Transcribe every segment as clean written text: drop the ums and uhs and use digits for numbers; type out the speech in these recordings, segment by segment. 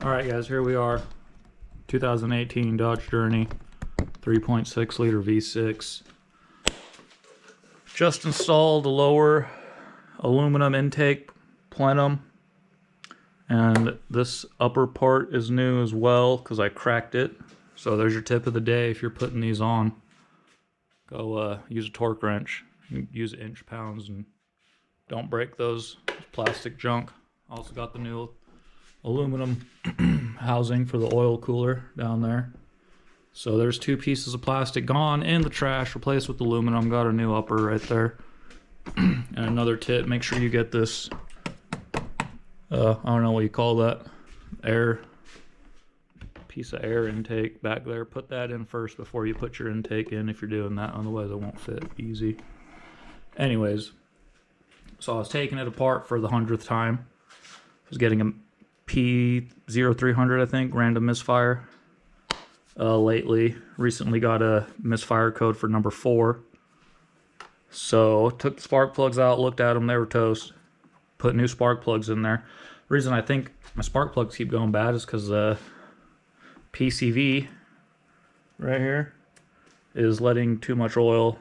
Alright guys, here we are. 2018 Dodge Journey 3.6 liter V6. Just installed a lower aluminum intake plenum. And this upper part is new as well because I cracked it. So there's your tip of the day if you're putting these on. Go use a torque wrench. Use inch pounds and don't break those plastic junk. Also got the new aluminum housing for the oil cooler down there. So there's two pieces of plastic gone in the trash, replaced with aluminum. Got a new upper right there. And another tip, make sure you get this, I don't know what you call that, piece of air intake back there. Put that in first before you put your intake in if you're doing that, otherwise it won't fit easy. Anyways, so I was taking it apart for the 100th time. I was getting a P0300, I think, random misfire lately. Recently got a misfire code for number 4. So took the spark plugs out, looked at them, they were toast. Put new spark plugs in there. The reason I think my spark plugs keep going bad is because the PCV right here is letting too much oil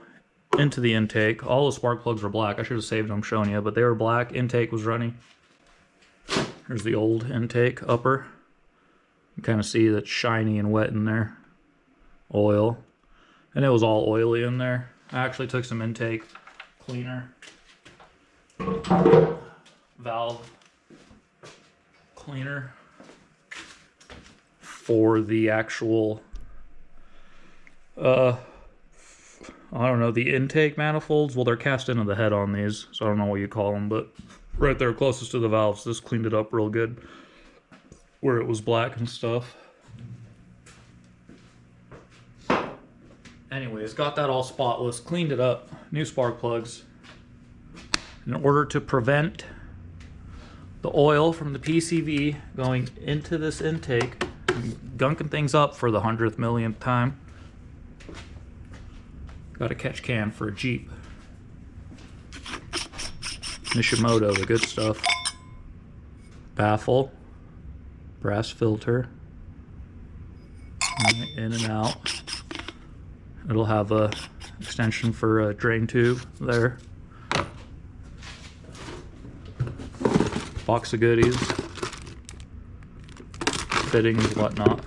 into the intake. All the spark plugs were black. I should have saved them showing you, but they were black. Intake was running. Here's the old intake upper. You kind of see that shiny and wet in there. Oil. And it was all oily in there. I actually took some intake cleaner. Valve cleaner for the actual I don't know, the intake manifolds. Well, they're cast into the head on these, so I don't know what you call them, but right there closest to the valves. This cleaned it up real good where it was black and stuff. Anyways, got that all spotless, cleaned it up, new spark plugs. In order to prevent the oil from the PCV going into this intake, gunking things up for the 100th millionth time, got a catch can for a Jeep. Mishimoto, the good stuff. Baffle, brass filter, in and out. It'll have a extension for a drain tube there. Box of goodies, fittings, whatnot.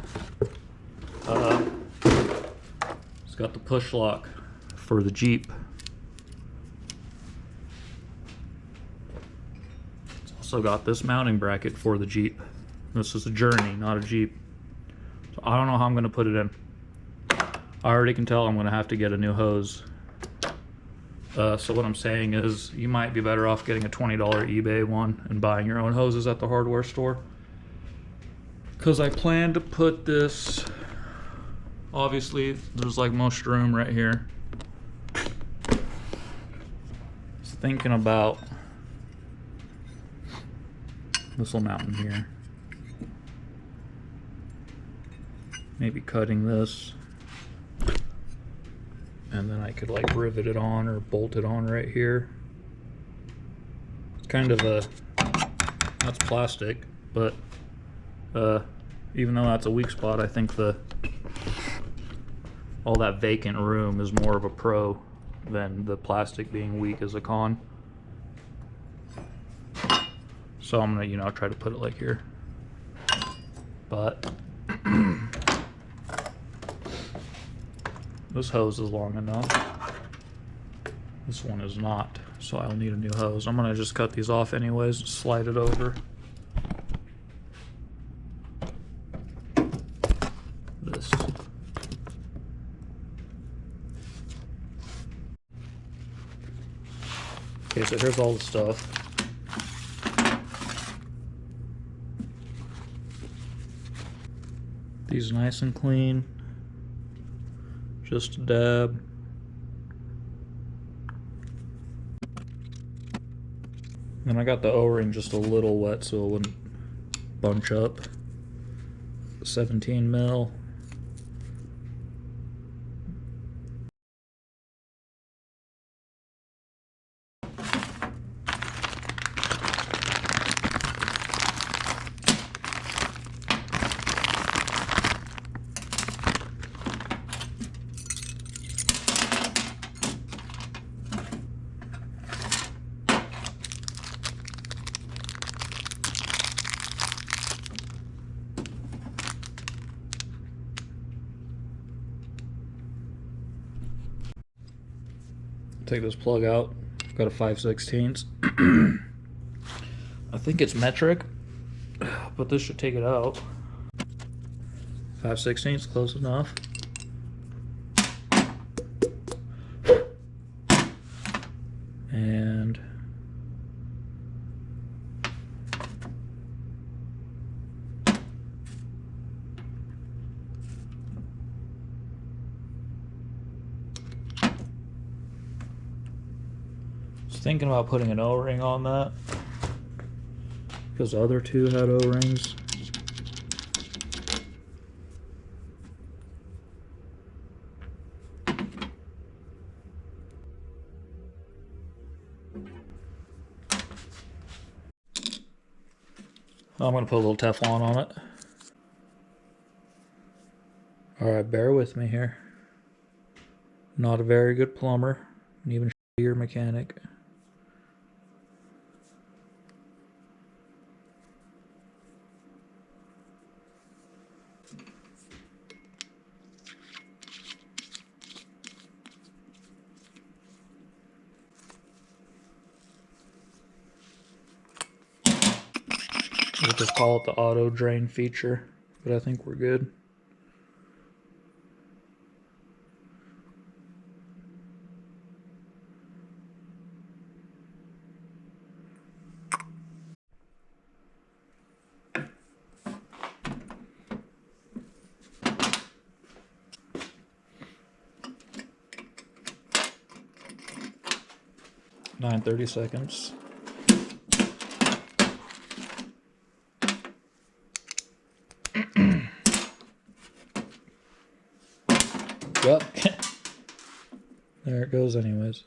It's got the push lock for the Jeep. It's also got this mounting bracket for the Jeep. This is a Journey, not a Jeep. So I don't know how I'm going to put it in. I already can tell I'm going to have to get a new hose. So what I'm saying is you might be better off getting a $20 eBay one and buying your own hoses at the hardware store. Because I plan to put this, obviously there's like most room right here. Just thinking about this will mount in here. Maybe cutting this. And then I could like rivet it on or bolt it on right here. It's kind of a, that's plastic, but even though that's a weak spot, I think all that vacant room is more of a pro than the plastic being weak as a con. So I'm gonna, try to put it like here. But this hose is long enough. This one is not, so I'll need a new hose. I'm gonna just cut these off anyways, slide it over. This. Okay, so here's all the stuff. These nice and clean. Just a dab. And I got the O-ring just a little wet so it wouldn't bunch up. 17 mil. Take this plug out. I've got a 5/16. I think it's metric, but this should take it out. 5/16, close enough. And thinking about putting an O-ring on that because the other two had O-rings. I'm going to put a little Teflon on it. Alright, bear with me here. Not a very good plumber, and even shittier mechanic. We'll just call it the auto drain feature, but I think we're good. Nine 30 seconds. Yep. There it goes anyways.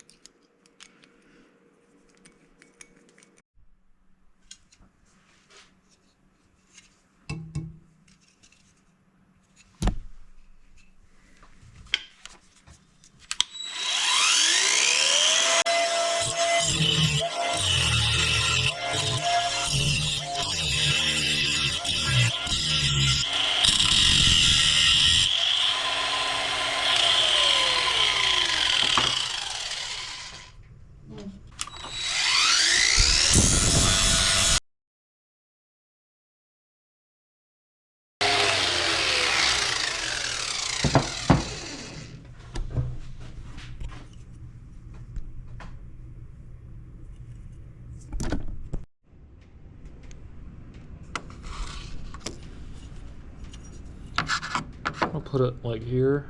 I'll put it like here.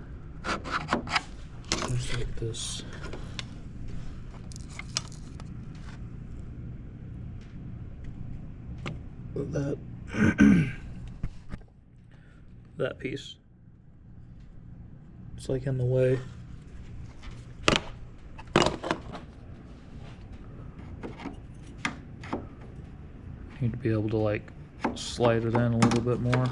Just like this. That that piece. It's like in the way. Need to be able to like slide it in a little bit more.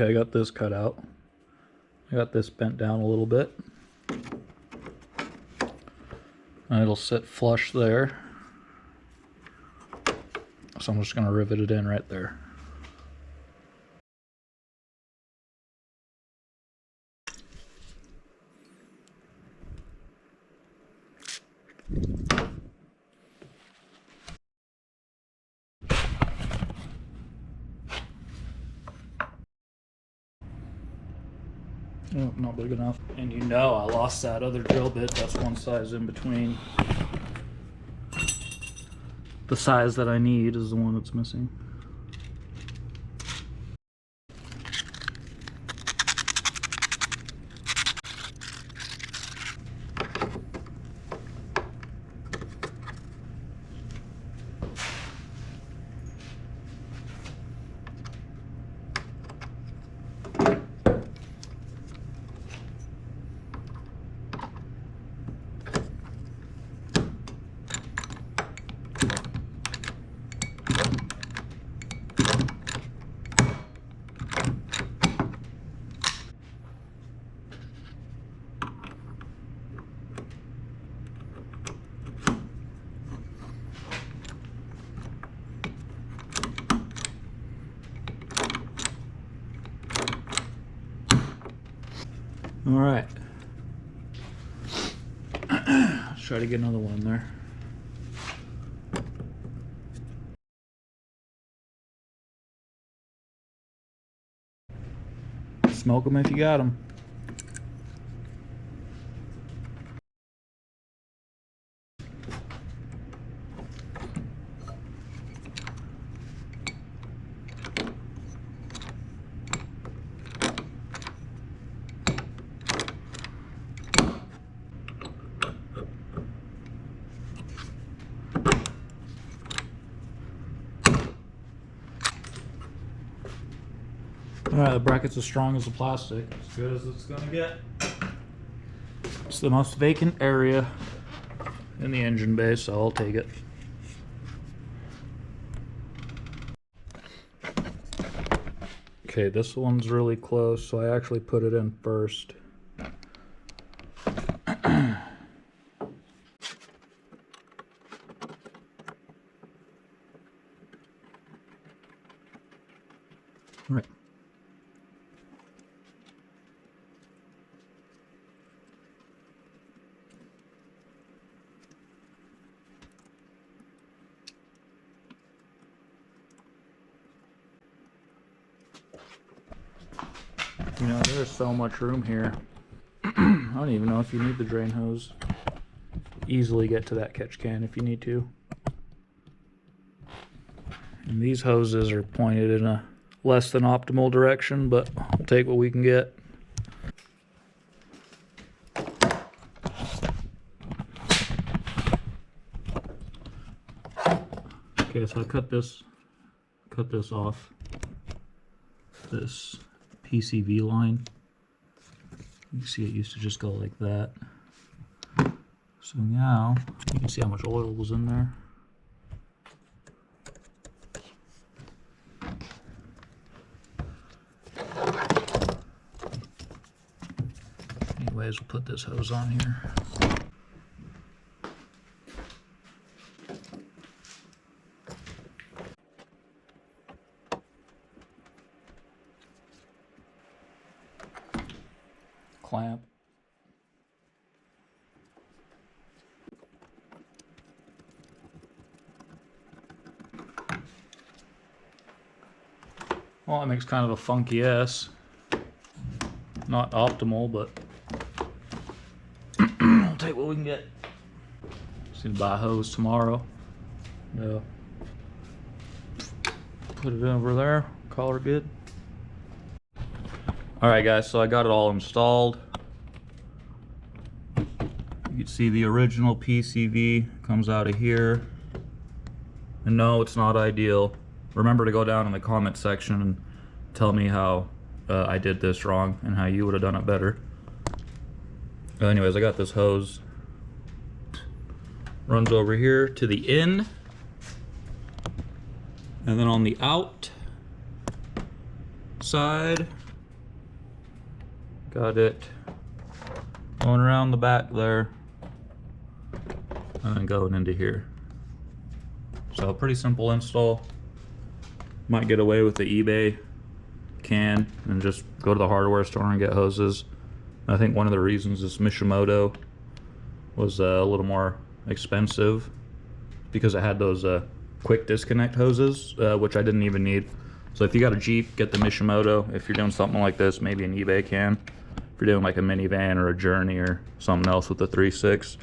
Okay, I got this cut out. I got this bent down a little bit. And it'll sit flush there. So I'm just going to rivet it in right there. Oh, not big enough. And you know I lost that other drill bit. That's one size in between. The size that I need is the one that's missing. All right. Let's try to get another one in there. Smoke them if you got them. Alright, the bracket's as strong as the plastic. As good as it's gonna get. It's the most vacant area in the engine bay, so I'll take it. Okay, this one's really close, so I actually put it in first. Right. You know, there's so much room here. I don't even know if you need the drain hose. Easily get to that catch can if you need to. And these hoses are pointed in a less than optimal direction, but we'll take what we can get. Okay, so I cut this off. This PCV line. You can see it used to just go like that. So now you can see how much oil was in there. Anyways, we'll put this hose on here. Clamp. Well, it makes kind of a funky S. Not optimal, but we'll take what we can get. Just need to buy a hose tomorrow. Yeah. Put it over there, call her good. Alright guys, so I got it all installed. You can see the original PCV comes out of here. And no, it's not ideal. Remember to go down in the comment section and tell me how I did this wrong and how you would have done it better. Anyways, I got this hose. Runs over here to the in. And then on the out side, got it going around the back there and then going into here. So pretty simple install. Might get away with the eBay can and just go to the hardware store and get hoses. I think one of the reasons this Mishimoto was a little more expensive because it had those quick disconnect hoses, which I didn't even need. So if you got a Jeep, get the Mishimoto. If you're doing something like this, maybe an eBay can. If you're doing like a minivan or a Journey or something else with the 3.6,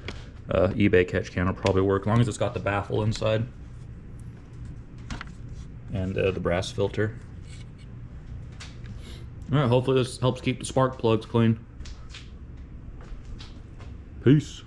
eBay catch can will probably work, as long as it's got the baffle inside and the brass filter. All right, hopefully this helps keep the spark plugs clean. Peace.